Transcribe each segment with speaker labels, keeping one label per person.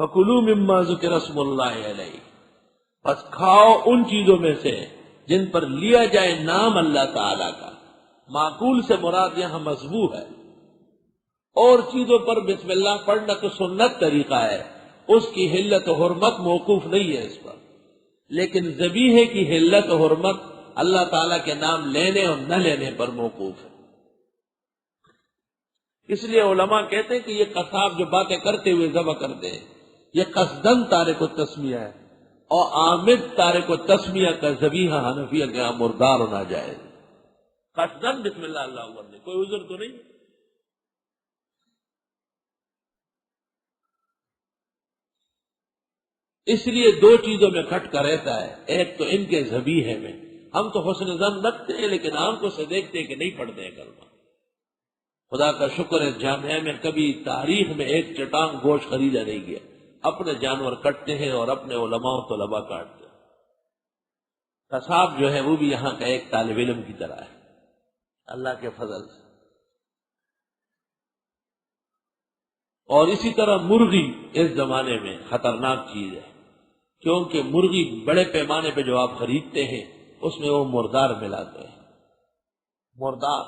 Speaker 1: فَكُلُوا مِمَّا ذُكِرَ اسْمُ اللَّهِ عَلَيْهِ، پس کھاؤ ان چیزوں میں سے جن پر لیا جائے نام اللہ تعالی کا۔ معقول سے مراد یہاں مذبوح ہے، اور چیزوں پر بسم اللہ پڑھنا تو سنت طریقہ ہے، اس کی حلت و حرمت موقوف نہیں ہے اس پر، لیکن ذبیحے کی حلت و حرمت اللہ تعالیٰ کے نام لینے اور نہ لینے پر موقوف ہے۔ اس لیے علماء کہتے ہیں کہ یہ قصاب جو باتیں کرتے ہوئے ذبح کرتے ہیں یہ قصدن تارک التسمیہ ہے، اور عامد تارک التسمیہ کا ذبیحہ حنفیہ کے یہاں مردار ہونا جائے، قصدن بسم اللہ اللہ اکبر نہیں، کوئی عذر تو نہیں۔ اس لیے دو چیزوں میں کھٹکا رہتا ہے، ایک تو ان کے ذبیحے میں ہم تو حسن ظن رکھتے ہیں لیکن آنکھوں سے دیکھتے ہیں کہ نہیں پڑھتے ہیں کلمہ۔ خدا کا شکر ہے جامعہ میں کبھی تاریخ میں ایک چٹان گوشت خریدا نہیں گیا، اپنے جانور کٹتے ہیں اور اپنے علماء و طلباء کاٹتے ہیں۔ قصاب جو ہے وہ بھی یہاں کا ایک طالب علم کی طرح ہے اللہ کے فضل سے۔ اور اسی طرح مرغی اس زمانے میں خطرناک چیز ہے، کیونکہ مرغی بڑے پیمانے پہ جو آپ خریدتے ہیں اس میں وہ مردار ملاتے ہیں۔ مردار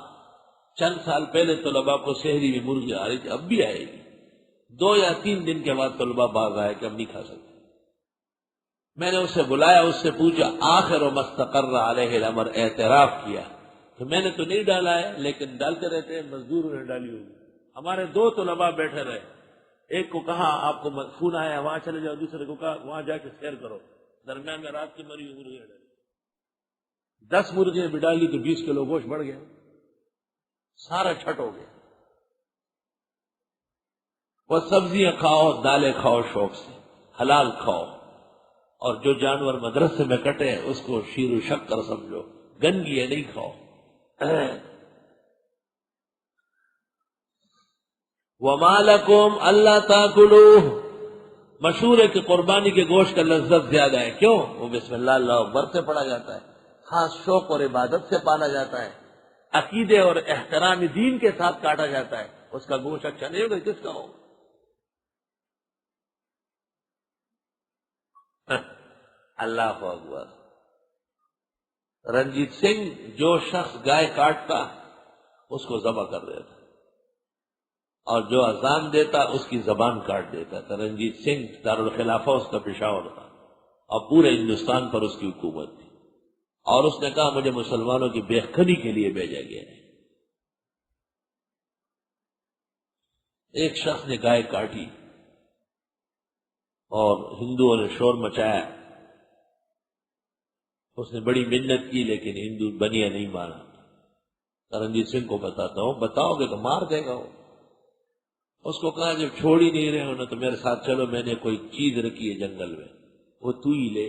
Speaker 1: چند سال پہلے طلباء کو شہری میں مرغی آ رہی تھی، اب بھی آئے گی، 2 یا 3 دن کے بعد طلباء باغ آئے کہ ہم نہیں کھا سکتے۔ میں نے اسے بلایا، اس سے پوچھا آخر و مستقر علیہ الامر، اعتراف کیا کہ میں نے تو نہیں ڈالا ہے، لیکن ڈالتے رہتے ہیں، مزدوروں نے ڈالی ہوگی۔ ہمارے 2 طلباء بیٹھے رہے، ایک کو کہا آپ کو فون آیا وہاں چلے جاؤ، دوسرے کو کہا وہاں جا کے سیر کرو، درمیان میں رات کی مری ہوئی مرغیاں ڈالی، 10 مرغیاں بھی ڈالی تو 20 کلو گوشت بڑھ گیا، سارا چھٹ ہو گیا۔ وہ سبزیاں کھاؤ، دالیں کھاؤ، شوق سے حلال کھاؤ، اور جو جانور مدرسے میں کٹے اس کو شیر و شکر سمجھو، گندگی ہے نہیں کھاؤ۔ وَمَا لَكُمْ أَلَّا تَأْكُلُوهُ، مشہور ہے کہ قربانی کے گوشت کا لذت زیادہ ہے، کیوں؟ وہ بسم اللہ اللہ اکبر سے پڑھا جاتا ہے، خاص شوق اور عبادت سے پالا جاتا ہے، عقیدے اور احترام دین کے ساتھ کاٹا جاتا ہے، اس کا گوشت اچھا نہیں ہوگا کس کا ہوگا؟ اللہ اکبر۔ رنجیت سنگھ جو شخص گائے کاٹتا اس کو ذبح کر دیتا، اور جو اذان دیتا اس کی زبان کاٹ دیتا تھا۔ رنجیت سنگھ دارالخلافہ اس کا پشاور تھا، اور پورے ہندوستان پر اس کی حکومت تھی، اور اس نے کہا مجھے مسلمانوں کی بےخبری کے لیے بھیجا گیا ہے۔ ایک شخص نے گائے کاٹی اور ہندوؤں نے شور مچایا، اس نے بڑی منت کی لیکن ہندو بنیا نہیں مانا۔ رنجیت سنگھ کو بتاتا ہوں، بتاؤ گے تو مار دے گا وہ۔ اس کو کہا جب چھوڑ ہی نہیں رہے ہونا تو میرے ساتھ چلو، میں نے کوئی چیز رکھی ہے جنگل میں، وہ تو ہی لے۔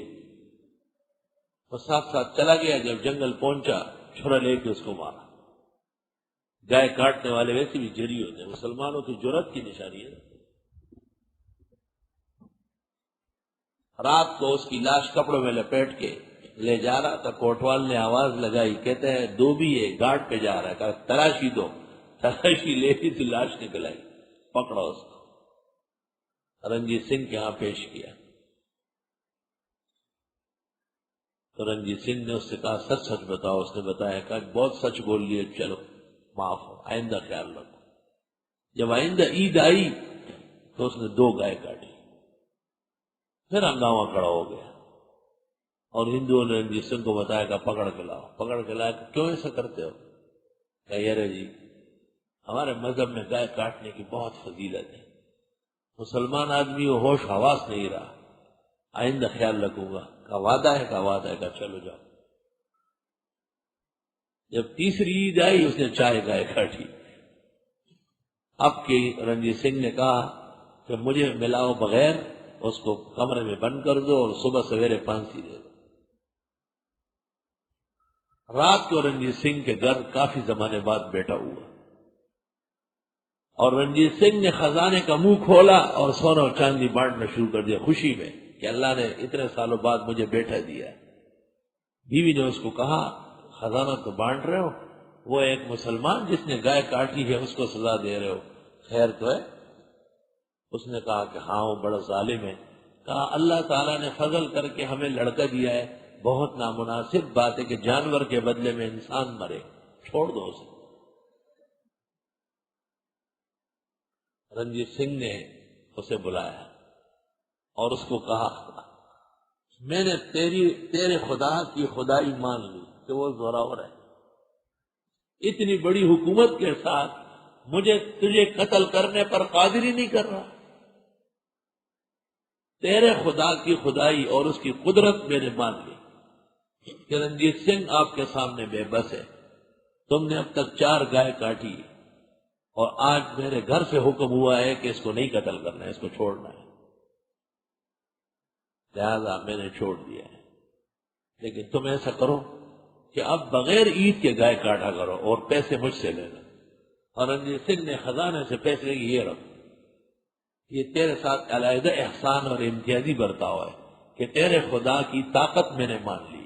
Speaker 1: وہ ساتھ ساتھ چلا گیا، جب جنگل پہنچا چھرا لے کے اس کو مارا۔ گائے کاٹنے والے ویسے بھی جری ہوتے ہیں، مسلمانوں کی جرأت کی نشانی ہے۔ رات کو اس کی لاش کپڑوں میں لپیٹ کے لے جا رہا تھا، کوٹوال نے آواز لگائی، کہتے ہیں دو بھی ہے، گھاٹ پہ جا رہا ہے، کہا تلاشی دو، تلاشی لے لی، لاش نکل آئی، پکڑا اس کو، رنجیت سنگھ کے ہاں پیش کیا۔ تو رنجیت سنگھ نے اس سے کہا سچ سچ بتاؤ، اس نے بتایا، کہا بہت سچ بول لیے، چلو معاف ہو، آئندہ خیال رکھو۔ جب آئندہ عید آئی تو اس نے 2 گائے کاٹی، پھر ہنگامہ کھڑا ہو گیا، اور ہندوؤں نے رنجیت سنگھ کو بتایا کہ پکڑ کے لاؤ، پکڑ کے لایا کہ کیوں ایسا کرتے ہو؟ کہ یار جی ہمارے مذہب میں گائے کاٹنے کی بہت فضیلت ہے، مسلمان آدمی وہ ہوش حواس نہیں رہا، آئندہ خیال رکھوں گا۔ کا وعدہ ہے، کا وعدہ ہے، کا چلو جاؤ۔ جب تیسری عید آئی اس نے 4 گائے کاٹی۔ اب کی رنجیت سنگھ نے کہا کہ مجھے ملاؤ بغیر اس کو کمرے میں بند کر دو اور صبح سویرے پھانسی دے دو۔ رات کو رنجیت سنگھ کے گھر کافی زمانے بعد بیٹا ہوا، اور رنجیت سنگھ نے خزانے کا منہ کھولا اور سونا اور چاندی بانٹنا شروع کر دیا، خوشی میں کہ اللہ نے اتنے سالوں بعد مجھے بیٹا دیا۔ بیوی نے اس کو کہا خزانہ تو بانٹ رہے ہو، وہ ایک مسلمان جس نے گائے کاٹی ہے اس کو سزا دے رہے ہو، خیر تو ہے؟ اس نے کہا کہ ہاں وہ بڑا ظالم ہے. کہا اللہ تعالیٰ نے فضل کر کے ہمیں لڑکا دیا ہے، بہت نامناسب بات ہے کہ جانور کے بدلے میں انسان مرے، چھوڑ دو اسے. رنجیت سنگھ نے اسے بلایا اور اس کو کہا میں نے تیرے خدا کی خدائی مان لی کہ وہ زوراور ہے. اتنی بڑی حکومت کے ساتھ مجھے تجھے قتل کرنے پر قادر ہی نہیں کر رہا. تیرے خدا کی خدائی اور اس کی قدرت میں نے مان لی کہ رنجیت سنگھ آپ کے سامنے بے بس ہے. تم نے اب تک 4 گائے کاٹی اور آج میرے گھر سے حکم ہوا ہے کہ اس کو نہیں قتل کرنا ہے، اس کو چھوڑنا ہے، لہذا میں نے چھوڑ دیا ہے. لیکن تم ایسا کرو کہ اب بغیر عید کے گائے کاٹا کرو اور پیسے مجھ سے لینا. اور رنجیت سنگھ نے خزانے سے پیسے لے کے یہ رکھ، یہ تیرے ساتھ علیحدہ احسان اور امتیازی برتاؤ ہے کہ تیرے خدا کی طاقت میں نے مان لی.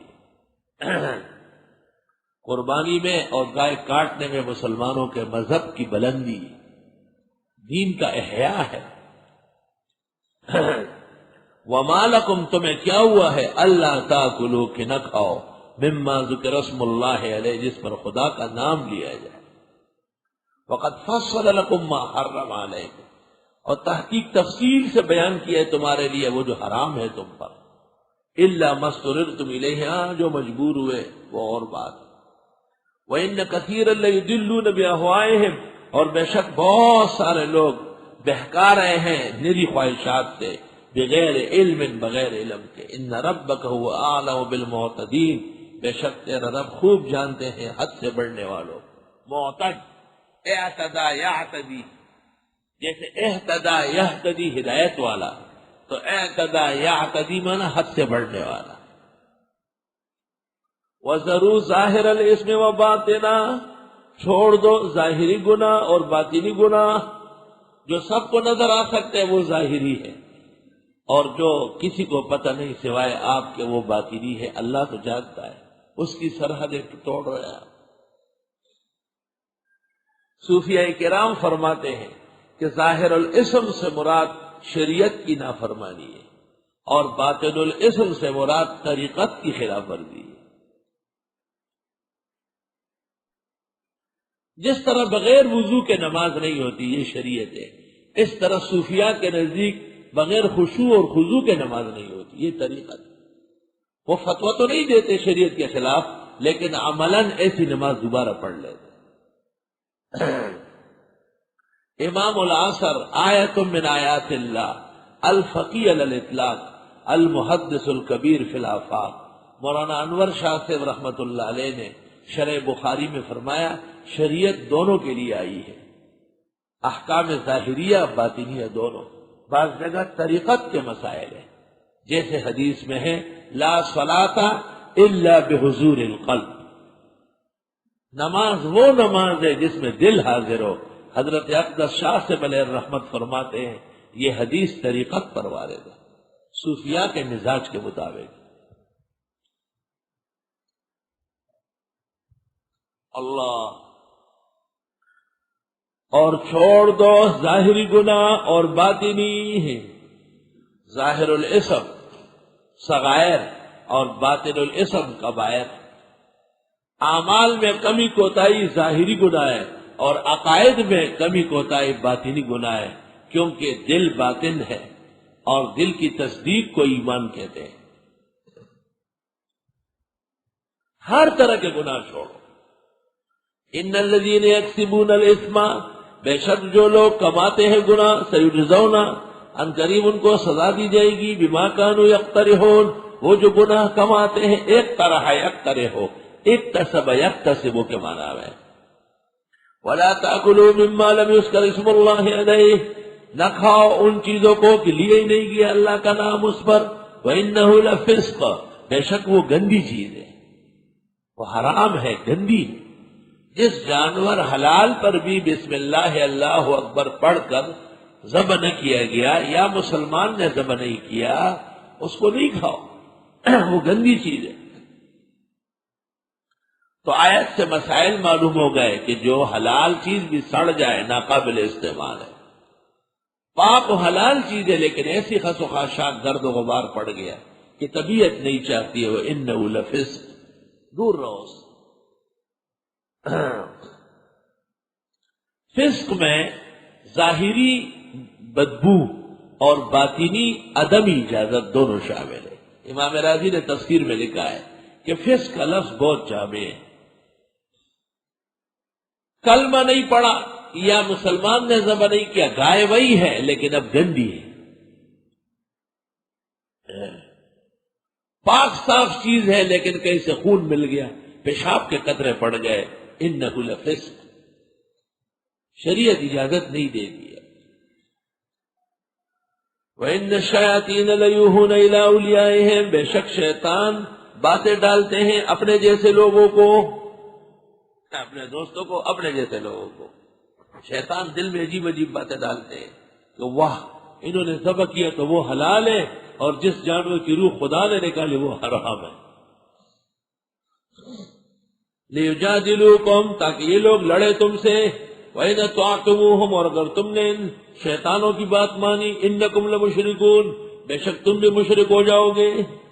Speaker 1: قربانی میں اور گائے کاٹنے میں مسلمانوں کے مذہب کی بلندی، دین کا احیاء ہے. وَمَا لَكُمْ تمہیں کیا ہوا ہے اللہ تاکلوا کہ نہ کھاؤ مما ذکر اسم اللہ علیہ جس پر خدا کا نام لیا جائے. وَقَدْ فَصَّلَ لَكُمْ مَا حَرَّمَ عَلَيْكُمْ اور تحقیق تفصیل سے بیان کیا ہے تمہارے لیے وہ جو حرام ہے تم پر. إِلَّا مَا اضْطُرِرْتُمْ إِلَيْهِ جو مجبور ہوئے وہ اور بات. وَإِنَّ كَثِيرًا لَيُضِلُّونَ بِأَهْوَائِهِمْ اور بے شک بہت سارے لوگ بہکا رہے ہیں نری خواہشات سے، بغیر علم بغیر علم کے. إِنَّ رَبَّكَ هُوَ أَعْلَمُ بِالْمُعْتَدِينَ بے شک تیرا رب خوب جانتے ہیں حد سے بڑھنے والوں. معتد اعتدا یعتدی، جیسے اہتدا یہتدی ہدایت والا، تو اعتدا یعتدی مانا حد سے بڑھنے والا. وَذَرُوا ظَاهِرَ الْإِثْمِ وَبَاطِنَهُ چھوڑ دو ظاہری گناہ اور باطنی گناہ. جو سب کو نظر آ سکتے ہیں وہ ظاہری ہے، اور جو کسی کو پتہ نہیں سوائے آپ کے وہ باطنی ہے. اللہ تو جانتا ہے، اس کی سرحدیں توڑ رہے ہیں. صوفیاء کرام فرماتے ہیں کہ ظاہر الاسم سے مراد شریعت کی نافرمانی ہے اور باطن الاسم سے مراد طریقت کی خلاف ورزی ہے. جس طرح بغیر وضو کے نماز نہیں ہوتی یہ شریعت ہے، اس طرح صوفیاء کے نزدیک بغیر خشوع اور خضوع کے نماز نہیں ہوتی یہ طریقت. وہ فتویٰ تو نہیں دیتے شریعت کے خلاف، لیکن عملاً ایسی نماز دوبارہ پڑھ لیتے. امام العصر آیت من آیات اللہ الفقی علی الاطلاق المحدث الکبیر فی الآفاق. مولانا انور شاہ صاحب رحمت اللہ علیہ نے شرح بخاری میں فرمایا شریعت دونوں کے لیے آئی ہے، احکام ظاہریہ باطنیہ دونوں. بعض جگہ طریقت کے مسائل ہیں، جیسے حدیث میں ہے لا صلاۃ الا بحضور القلب، نماز وہ نماز ہے جس میں دل حاضر ہو. حضرت اقدس شاہ سے علیہ الرحمت فرماتے ہیں یہ حدیث طریقت پر وارد ہے، صوفیاء کے مزاج کے مطابق. اللہ اور چھوڑ دو ظاہری گناہ اور باطنی ہے. ظاہر الاسم صغائر اور باطن الاسم کبائر. اعمال میں کمی کوتاہی ظاہری گناہ ہے اور عقائد میں کمی کوتاہی باطنی گناہ ہے، کیونکہ دل باطن ہے اور دل کی تصدیق کو ایمان کہتے ہیں. ہر طرح کے گناہ چھوڑو. ان الذین یکسبون الاثم بے شک جو لوگ کماتے ہیں گناہ سیجزون ان قریب ان کو سزا دی جائے گی بما کانوا یقترحون وہ جو گناہ کماتے ہیں. ایک طرح یقترح ہو اکتسب یکتسب کے معنی ہے. ولا تاکلوا مما لم یذکر اسم اللہ علیہ نہ کھاؤ ان چیزوں کو کہ لیے ہی نہیں گیا اللہ کا نام اس پر. وانہ لفسق بے شک وہ گندی چیز ہے، وہ حرام ہے، گندی ہے. جس جانور حلال پر بھی بسم اللہ اللہ اکبر پڑھ کر ذبح نہ کیا گیا یا مسلمان نے ذبح نہیں کیا اس کو نہیں کھاؤ، وہ گندی چیز ہے. تو آیت سے مسائل معلوم ہو گئے کہ جو حلال چیز بھی سڑ جائے ناقابل استعمال ہے، پاک و حلال چیز ہے لیکن ایسی خس و خاشاک گرد و غبار پڑ گیا کہ طبیعت نہیں چاہتی ہے، وَإِنَّهُ لَفِسْقٌ، دور رہو اس سے۔ فسق میں ظاہری بدبو اور باطنی عدم اجازت دونوں شامل ہے۔ امام راضی نے تفسیر میں لکھا ہے کہ فسق کا لفظ بہت جامع ہے۔ کلمہ نہیں پڑا یا مسلمان نے ذبح نہیں کیا، گائے وہی ہے لیکن اب گندی ہے۔ پاک صاف چیز ہے لیکن کہیں سے خون مل گیا، پیشاب کے قطرے پڑ گئے، انہ لفسق، شریعت اجازت نہیں دے دی۔ وَإِنَّ الشَّيَاطِينَ لَيُوحُونَ إِلَىٰ أَوْلِيَائِهِمْ، بے شک شیطان باتیں ڈالتے ہیں اپنے جیسے لوگوں کو، اپنے دوستوں کو، اپنے جیسے لوگوں کو۔ شیطان دل میں عجیب عجیب باتیں ڈالتے ہیں کہ واہ انہوں نے ذبح کیا تو وہ حلال ہے، اور جس جانور کی روح خدا نے نکالی وہ حرام ہے۔ لِيُجَادِلُوكُمْ، تاکہ یہ لوگ لڑے تم سے، وَإِنْ أَطَعْتُمُوهُمْ، اور اگر تم نے ان شیطانوں کی بات مانی، إِنَّكُمْ لَمُشْرِكُونَ، بے شک تم بھی مشرک ہو جاؤ گے۔